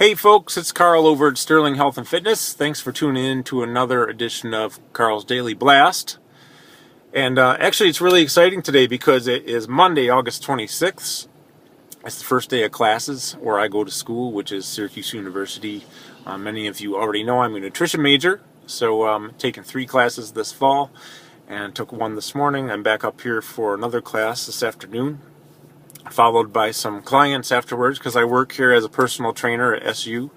Hey folks, it's Karl over at Sterling Health and Fitness. Thanks for tuning in to another edition of Karl's Daily Blast. And actually it's really exciting today because it is Monday, August 26th. It's the first day of classes where I go to school, which is Syracuse University. Many of you already know I'm a nutrition major, so I'm taking 3 classes this fall and took one this morning. I'm back up here for another class this afternoon, followed by some clients afterwards because I work here as a personal trainer at SU,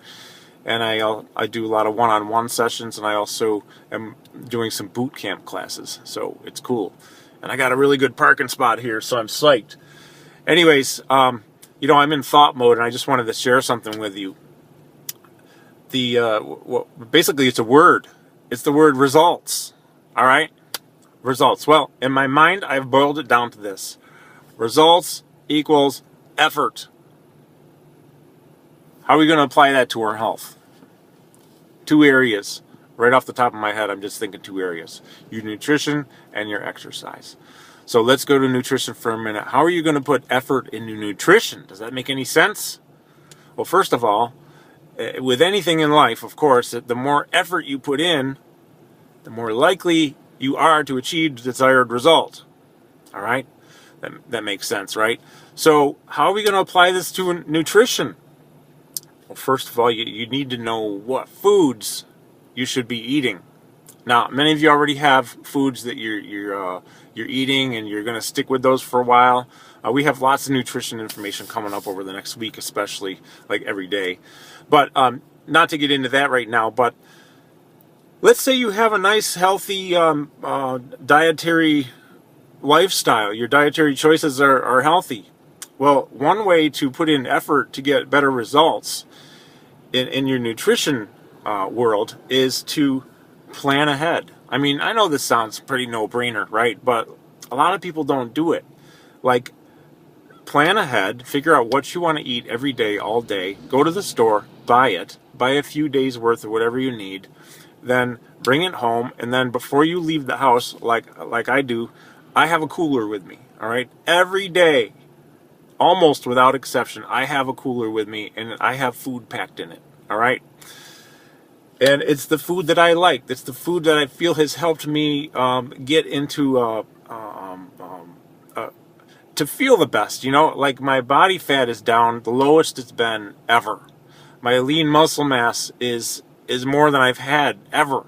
and I do a lot of one-on-one sessions, and I also am doing some boot camp classes, so it's cool. And I got a really good parking spot here, so I'm psyched. Anyways, I'm in thought mode, and I just wanted to share something with you. Basically, it's a word. It's the word results. All right? Results. Well, in my mind, I've boiled it down to this. Results equals effort. How are we going to apply that to our health? 2 areas. Right off the top of my head, I'm just thinking 2 areas. Your nutrition and your exercise. So let's go to nutrition for a minute. How are you going to put effort into nutrition? Does that make any sense? Well, first of all, with anything in life, of course, the more effort you put in, the more likely you are to achieve the desired result. All right? That makes sense, right? So how are we going to apply this to nutrition? Well, first of all, you need to know what foods you should be eating. Now, many of you already have foods that you're eating, and you're going to stick with those for a while. We have lots of nutrition information coming up over the next week, especially like every day. But not to get into that right now, but let's say you have a nice, healthy dietary lifestyle. Your dietary choices are healthy. Well, one way to put in effort to get better results in your nutrition world is to plan ahead. I mean, I know this sounds pretty no-brainer, right? But a lot of people don't do it. Like, plan ahead, figure out what you want to eat every day, all day, go to the store, buy it, buy a few days worth of whatever you need, then bring it home, and then before you leave the house, like I do, I have a cooler with me, all right? Every day, almost without exception, I have a cooler with me, and I have food packed in it, all right? And it's the food that I like. It's the food that I feel has helped me get into to feel the best. Like my body fat is down, the lowest it's been ever. My lean muscle mass is more than I've had ever.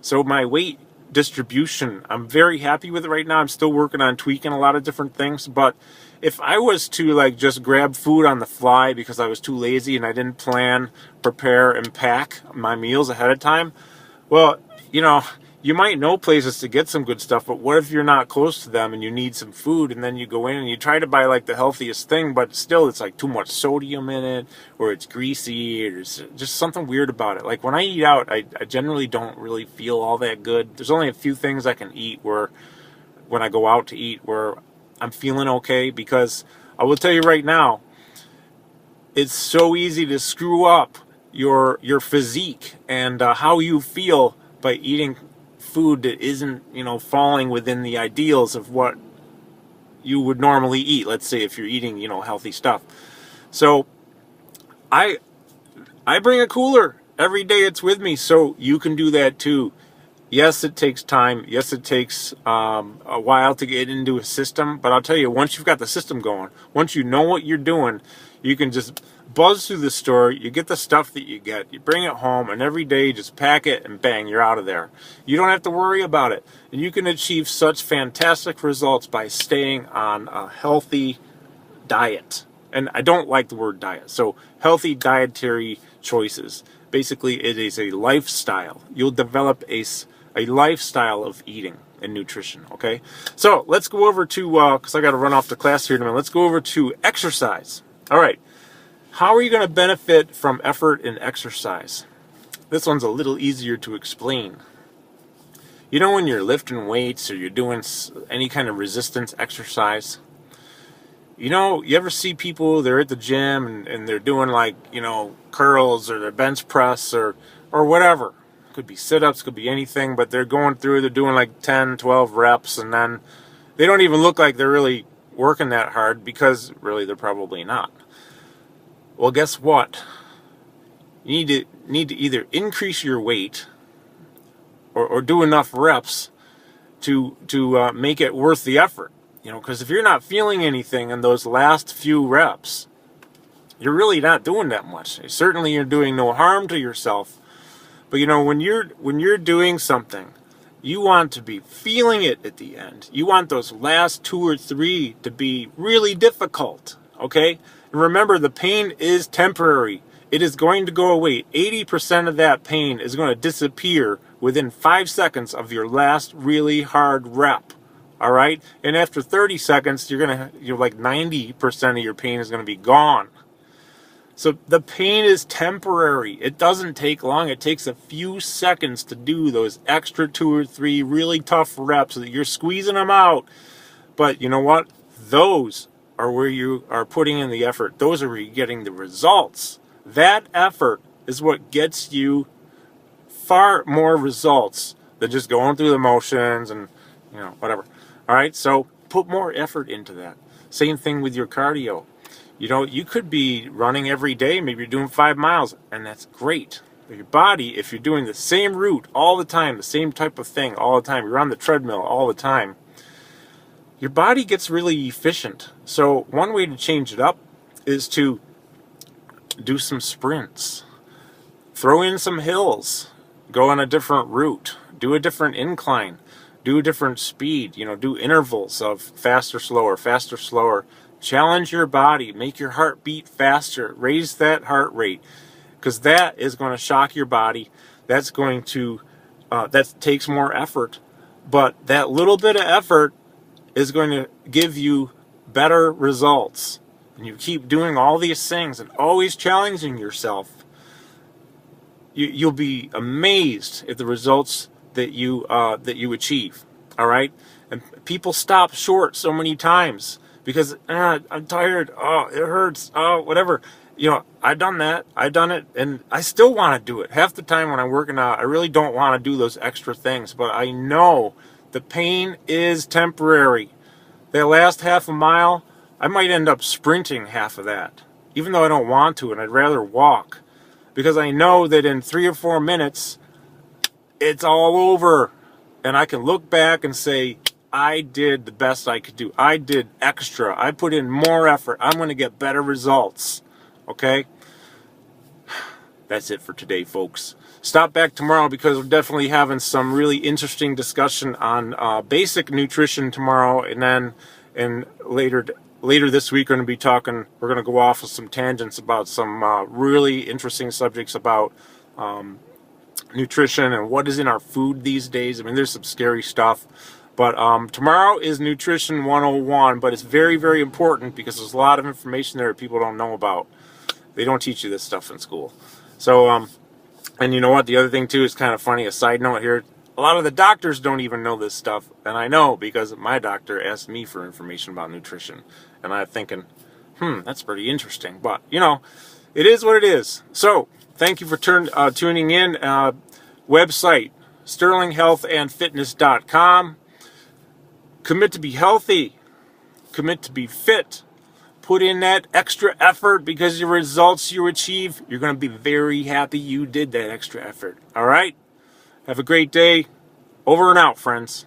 So my weight distribution, I'm very happy with it right now. I'm still working on tweaking a lot of different things, but if I was to just grab food on the fly because I was too lazy and I didn't plan, prepare, and pack my meals ahead of time, well, you might know places to get some good stuff, but what if you're not close to them and you need some food, and then you go in and you try to buy the healthiest thing, but still it's too much sodium in it, or it's greasy, or there's just something weird about it. Like when I eat out, I generally don't really feel all that good. There's only a few things I can eat when I go out to eat where I'm feeling okay, because I will tell you right now, it's so easy to screw up your physique and how you feel by eating food that isn't, falling within the ideals of what you would normally eat. Let's say if you're eating, healthy stuff. So I bring a cooler every day. It's with me, so you can do that too. Yes, it takes time. Yes, it takes a while to get into a system. But I'll tell you, once you've got the system going, once you know what you're doing, you can just buzz through the store. You get the stuff that you get. You bring it home, and every day you just pack it, and bang, you're out of there. You don't have to worry about it. And you can achieve such fantastic results by staying on a healthy diet. And I don't like the word diet. So healthy dietary choices. Basically, it is a lifestyle. You'll develop a lifestyle of eating and nutrition, okay? So let's go over to, because I got to run off to class here in a minute, let's go over to exercise. All right, how are you going to benefit from effort in exercise? This one's a little easier to explain. When you're lifting weights or you're doing any kind of resistance exercise, you ever see people, they're at the gym and they're doing curls or their bench press or whatever. Could be sit-ups, could be anything, but they're doing 10, 12 reps, and then they don't even look like they're really working that hard, because really they're probably not. Well, guess what? You need to either increase your weight or do enough reps to make it worth the effort. Because if you're not feeling anything in those last few reps, you're really not doing that much. Certainly, you're doing no harm to yourself. But when you're doing something, you want to be feeling it at the end. You want those last 2 or 3 to be really difficult. Okay? And remember, the pain is temporary. It is going to go away. 80% of that pain is going to disappear within 5 seconds of your last really hard rep. All right? And after 30 seconds, you're like 90% of your pain is going to be gone. So the pain is temporary. It doesn't take long. It takes a few seconds to do those extra 2 or 3 really tough reps that you're squeezing them out. But you know what? Those are where you are putting in the effort. Those are where you're getting the results. That effort is what gets you far more results than just going through the motions and whatever. All right, so put more effort into that. Same thing with your cardio. You could be running every day, maybe you're doing 5 miles, and that's great. But your body, if you're doing the same route all the time, the same type of thing all the time, you're on the treadmill all the time, your body gets really efficient. So one way to change it up is to do some sprints, throw in some hills, go on a different route, do a different incline, do a different speed, do intervals of faster, slower, faster, slower. Challenge your body, make your heart beat faster, raise that heart rate, because that is going to shock your body. That's going to, that takes more effort, but that little bit of effort is going to give you better results. And you keep doing all these things and always challenging yourself, you'll be amazed at the results that you achieve. All right, and people stop short so many times because I'm tired. Oh, it hurts. Oh, whatever. I've done that. I've done it, and I still want to do it. Half the time when I'm working out, I really don't want to do those extra things, but I know the pain is temporary. That last half a mile, I might end up sprinting half of that, even though I don't want to, and I'd rather walk, because I know that in 3 or 4 minutes, it's all over, and I can look back and say, I did the best I could do. I did extra. I put in more effort. I'm going to get better results. Okay? That's it for today, folks. Stop back tomorrow because we're definitely having some really interesting discussion on basic nutrition tomorrow, and then later this week we're going to go off with some tangents about some really interesting subjects about nutrition and what is in our food these days. I mean, there's some scary stuff. But tomorrow is Nutrition 101, but it's very, very important because there's a lot of information there that people don't know about. They don't teach you this stuff in school. So, and you know what? The other thing, too, is kind of funny. A side note here, a lot of the doctors don't even know this stuff. And I know because my doctor asked me for information about nutrition. And I'm thinking, that's pretty interesting. But, it is what it is. So, thank you for tuning in. Website, sterlinghealthandfitness.com. Commit to be healthy. Commit to be fit. Put in that extra effort because the results you achieve, you're going to be very happy you did that extra effort. All right? Have a great day. Over and out, friends.